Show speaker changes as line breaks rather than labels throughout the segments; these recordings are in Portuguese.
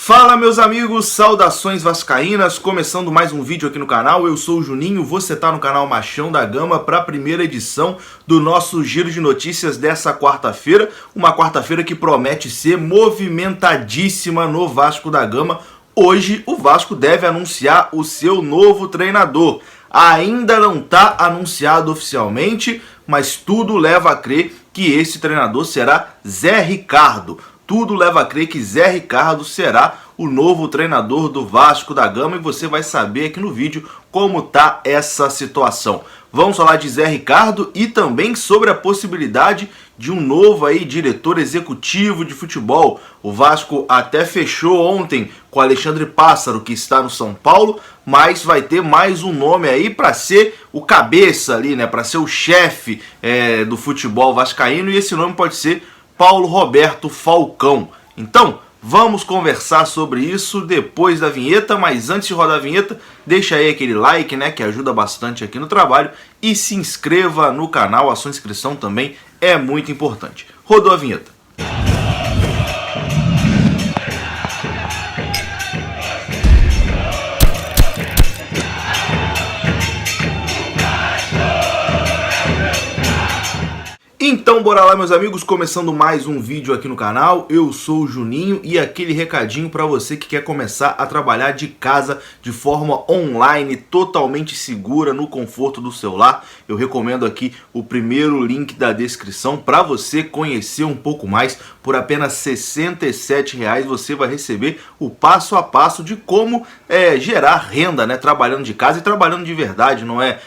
Fala meus amigos, saudações vascaínas, começando mais um vídeo aqui no canal. Eu sou o Juninho, você tá no canal Machão da Gama para a primeira edição do nosso giro de notícias dessa quarta-feira. Uma quarta-feira que promete ser movimentadíssima no Vasco da Gama. Hoje o Vasco deve anunciar o seu novo treinador. Ainda não está anunciado oficialmente, mas tudo leva a crer que esse treinador será Zé Ricardo. Tudo leva a crer que Zé Ricardo será o novo treinador do Vasco da Gama e você vai saber aqui no vídeo como tá essa situação. Vamos falar de Zé Ricardo e também sobre a possibilidade de um novo aí diretor executivo de futebol. O Vasco até fechou ontem com o Alexandre Pássaro, que está no São Paulo, mas vai ter mais um nome aí para ser o cabeça ali, né? Para ser o chefe do futebol vascaíno, e esse nome pode ser Paulo Roberto Falcão. Então, vamos conversar sobre isso depois da vinheta, mas antes de rodar a vinheta, deixa aí aquele like, né, que ajuda bastante aqui no trabalho, e se inscreva no canal, a sua inscrição também é muito importante. Rodou a vinheta. Então bora lá meus amigos, começando mais um vídeo aqui no canal. Eu sou o Juninho e aquele recadinho para você que quer começar a trabalhar de casa de forma online, totalmente segura, no conforto do celular. Eu recomendo aqui o primeiro link da descrição para você conhecer um pouco mais. Por apenas R$ 67,00 você vai receber o passo a passo de como gerar renda, né? Trabalhando de casa e trabalhando de verdade, não é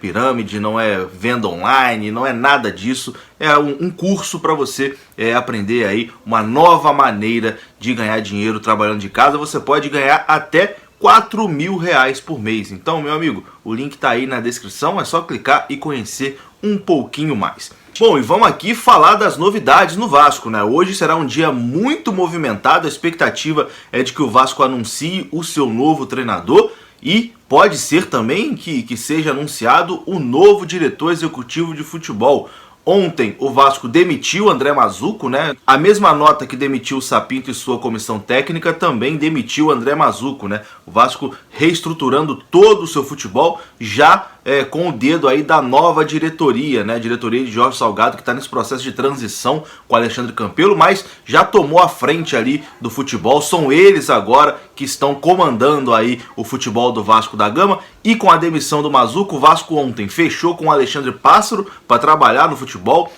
pirâmide, não é venda online, não é nada disso. É um curso para você aprender aí uma nova maneira de ganhar dinheiro trabalhando de casa. Você pode ganhar até R$ 4.000 por mês. Então, meu amigo, o link tá aí na descrição, é só clicar e conhecer um pouquinho mais. Bom, e vamos aqui falar das novidades no Vasco, né? Hoje será um dia muito movimentado, a expectativa é de que o Vasco anuncie o seu novo treinador e pode ser também que seja anunciado o novo diretor executivo de futebol. Ontem o Vasco demitiu André Mazzuco, né? A mesma nota que demitiu o Sapinto e sua comissão técnica também demitiu André Mazzuco, né? O Vasco reestruturando todo o seu futebol já com o dedo aí da nova diretoria, né? A diretoria de Jorge Salgado, que está nesse processo de transição com o Alexandre Campelo, mas já tomou a frente ali do futebol. São eles agora que estão comandando aí o futebol do Vasco da Gama. E com a demissão do Mazzuco, o Vasco ontem fechou com o Alexandre Pássaro para trabalhar no futebol.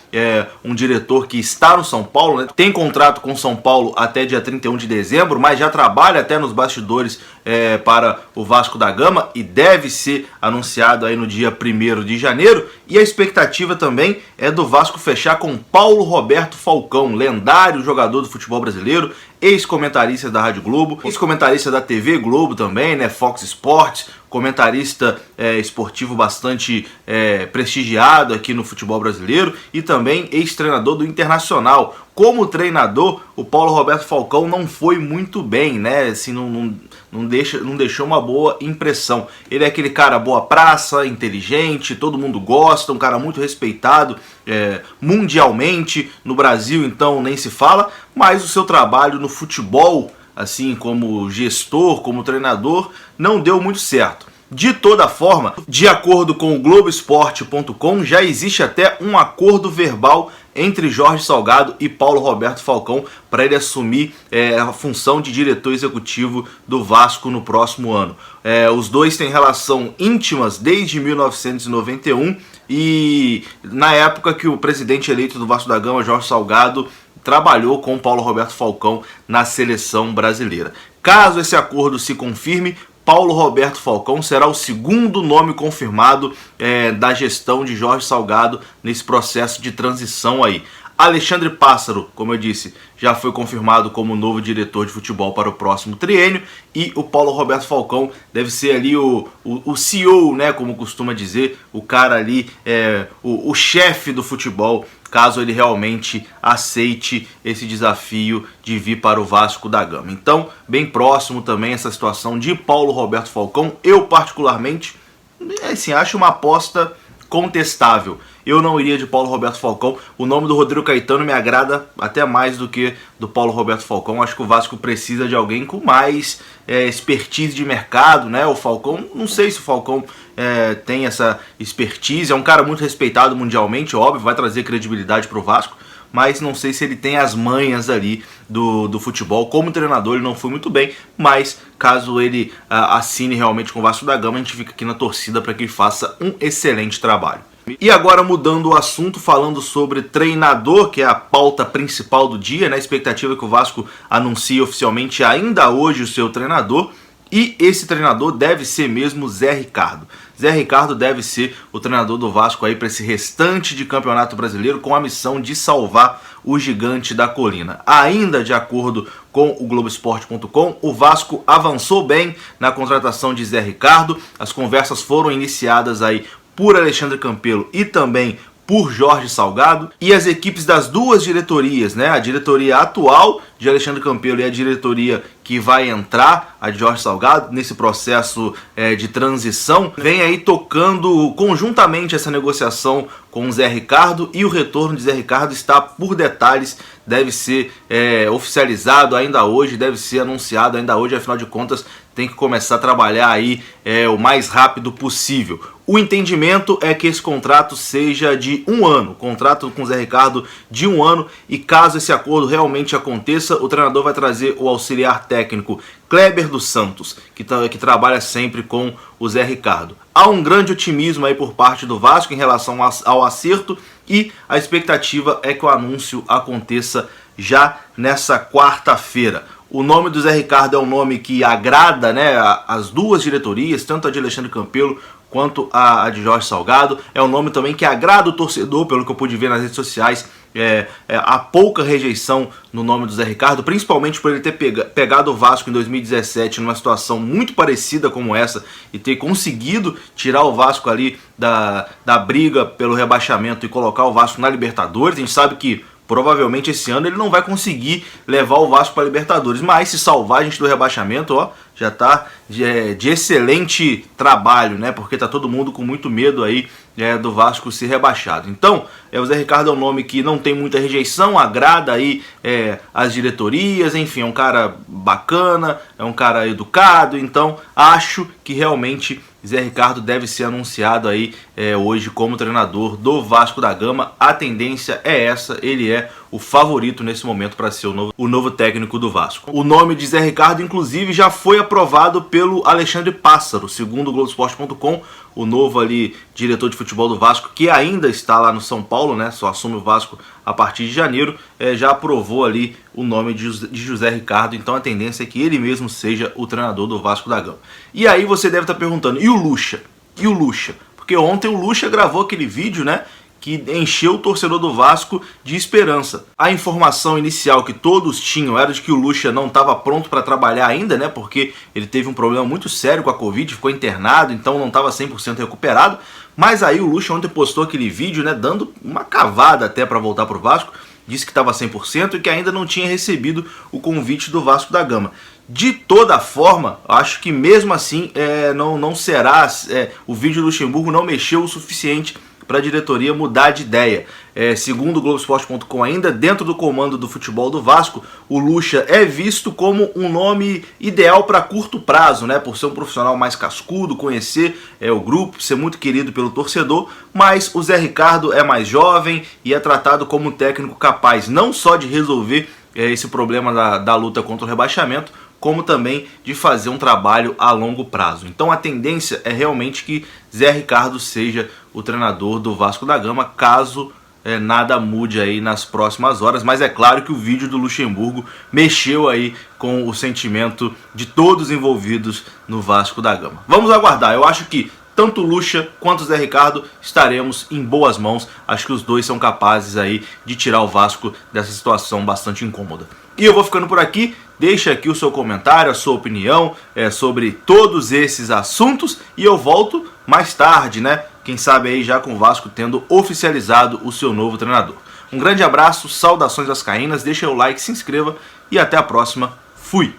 Um diretor que está no São Paulo, né? Tem contrato com o São Paulo até dia 31 de dezembro, mas já trabalha até nos bastidores para o Vasco da Gama e deve ser anunciado aí no dia 1º de janeiro. E a expectativa também é do Vasco fechar com Paulo Roberto Falcão, lendário jogador do futebol brasileiro, ex-comentarista da Rádio Globo, ex-comentarista da TV Globo também, né, Fox Sports, comentarista esportivo bastante prestigiado aqui no futebol brasileiro e também ex-treinador do Internacional. Como treinador, o Paulo Roberto Falcão não foi muito bem, né? Assim, não deixou uma boa impressão. Ele é aquele cara boa praça, inteligente, todo mundo gosta, um cara muito respeitado mundialmente. No Brasil, então, nem se fala, mas o seu trabalho no futebol, assim como gestor, como treinador, não deu muito certo. De toda forma, de acordo com o Globoesporte.com, já existe até um acordo verbal entre Jorge Salgado e Paulo Roberto Falcão para ele assumir a função de diretor executivo do Vasco no próximo ano. Os dois têm relação íntimas desde 1991 e na época que o presidente eleito do Vasco da Gama, Jorge Salgado, trabalhou com Paulo Roberto Falcão na seleção brasileira. Caso esse acordo se confirme, Paulo Roberto Falcão será o segundo nome confirmado da gestão de Jorge Salgado nesse processo de transição aí. Alexandre Pássaro, como eu disse, já foi confirmado como novo diretor de futebol para o próximo triênio, e o Paulo Roberto Falcão deve ser ali o CEO, né, como costuma dizer, o cara ali, o chefe do futebol, caso ele realmente aceite esse desafio de vir para o Vasco da Gama. Então, bem próximo também essa situação de Paulo Roberto Falcão. Eu particularmente, assim, acho uma aposta contestável. Eu não iria de Paulo Roberto Falcão. O nome do Rodrigo Caetano me agrada até mais do que do Paulo Roberto Falcão. Acho que o Vasco precisa de alguém com mais expertise de mercado, né? O Falcão, não sei se o Falcão tem essa expertise. É um cara muito respeitado mundialmente, óbvio, vai trazer credibilidade para o Vasco, mas não sei se ele tem as manhas ali do futebol. Como treinador ele não foi muito bem, mas caso ele assine realmente com o Vasco da Gama, a gente fica aqui na torcida para que ele faça um excelente trabalho. E agora mudando o assunto, falando sobre treinador, que é a pauta principal do dia, né? A expectativa é que o Vasco anuncie oficialmente ainda hoje o seu treinador. E esse treinador deve ser mesmo Zé Ricardo. Zé Ricardo deve ser o treinador do Vasco aí para esse restante de Campeonato Brasileiro, com a missão de salvar o gigante da colina. Ainda de acordo com o Globoesporte.com, o Vasco avançou bem na contratação de Zé Ricardo. As conversas foram iniciadas aí por Alexandre Campelo e também por Jorge Salgado, e as equipes das duas diretorias, né? A diretoria atual de Alexandre Campelo e a diretoria que vai entrar, a de Jorge Salgado, nesse processo de transição, vem aí tocando conjuntamente essa negociação com o Zé Ricardo, e o retorno de Zé Ricardo está por detalhes, deve ser oficializado ainda hoje, deve ser anunciado ainda hoje, afinal de contas tem que começar a trabalhar aí o mais rápido possível. O entendimento é que esse contrato seja de 1 ano, contrato com o Zé Ricardo de 1 ano, e caso esse acordo realmente aconteça, o treinador vai trazer o auxiliar técnico Kleber dos Santos, que trabalha sempre com o Zé Ricardo. Há um grande otimismo aí por parte do Vasco em relação ao acerto, e a expectativa é que o anúncio aconteça já nessa quarta-feira. O nome do Zé Ricardo é um nome que agrada, né, as duas diretorias, tanto a de Alexandre Campelo quanto a de Jorge Salgado. É um nome também que agrada o torcedor, pelo que eu pude ver nas redes sociais. Há pouca rejeição no nome do Zé Ricardo, principalmente por ele ter pegado o Vasco em 2017 numa situação muito parecida como essa e ter conseguido tirar o Vasco ali da briga pelo rebaixamento e colocar o Vasco na Libertadores. A gente sabe que provavelmente esse ano ele não vai conseguir levar o Vasco para a Libertadores, mas se salvar a gente do rebaixamento, ó, já está de excelente trabalho, né? Porque tá todo mundo com muito medo aí do Vasco ser rebaixado. Então, o Zé Ricardo é um nome que não tem muita rejeição, agrada aí as diretorias, enfim, é um cara bacana, é um cara educado, então acho que realmente Zé Ricardo deve ser anunciado aí hoje como treinador do Vasco da Gama. A tendência é essa, ele é o favorito nesse momento para ser o novo técnico do Vasco. O nome de Zé Ricardo, inclusive, já foi aprovado pelo Alexandre Pássaro, segundo o Globoesporte.com, o novo ali diretor de futebol do Vasco, que ainda está lá no São Paulo, né? Só assume o Vasco a partir de janeiro, já aprovou ali o nome de José Ricardo. Então a tendência é que ele mesmo seja o treinador do Vasco da Gama. E aí você deve estar perguntando, e o Lucha? E o Lucha? Porque ontem o Lucha gravou aquele vídeo, né, que encheu o torcedor do Vasco de esperança. A informação inicial que todos tinham era de que o Lucha não estava pronto para trabalhar ainda, né? Porque ele teve um problema muito sério com a Covid, ficou internado, então não estava 100% recuperado. Mas aí o Lucha ontem postou aquele vídeo, né, dando uma cavada até para voltar para o Vasco. Disse que estava 100% e que ainda não tinha recebido o convite do Vasco da Gama. De toda forma, acho que mesmo assim não será, o vídeo do Luxemburgo não mexeu o suficiente para a diretoria mudar de ideia. Segundo o Globoesporte.com, ainda dentro do comando do futebol do Vasco, o Lucha é visto como um nome ideal para curto prazo, né? Por ser um profissional mais cascudo, conhecer o grupo, ser muito querido pelo torcedor, mas o Zé Ricardo é mais jovem e é tratado como um técnico capaz não só de resolver esse problema da luta contra o rebaixamento, como também de fazer um trabalho a longo prazo. Então a tendência é realmente que Zé Ricardo seja o treinador do Vasco da Gama, caso nada mude aí nas próximas horas. Mas é claro que o vídeo do Luxemburgo mexeu aí com o sentimento de todos envolvidos no Vasco da Gama. Vamos aguardar, eu acho que tanto o Lucha quanto o Zé Ricardo estaremos em boas mãos. Acho que os dois são capazes aí de tirar o Vasco dessa situação bastante incômoda. E eu vou ficando por aqui. Deixa aqui o seu comentário, a sua opinião sobre todos esses assuntos. E eu volto mais tarde, né? Quem sabe aí já com o Vasco tendo oficializado o seu novo treinador. Um grande abraço, saudações vascaínas. Deixa o like, se inscreva e até a próxima. Fui!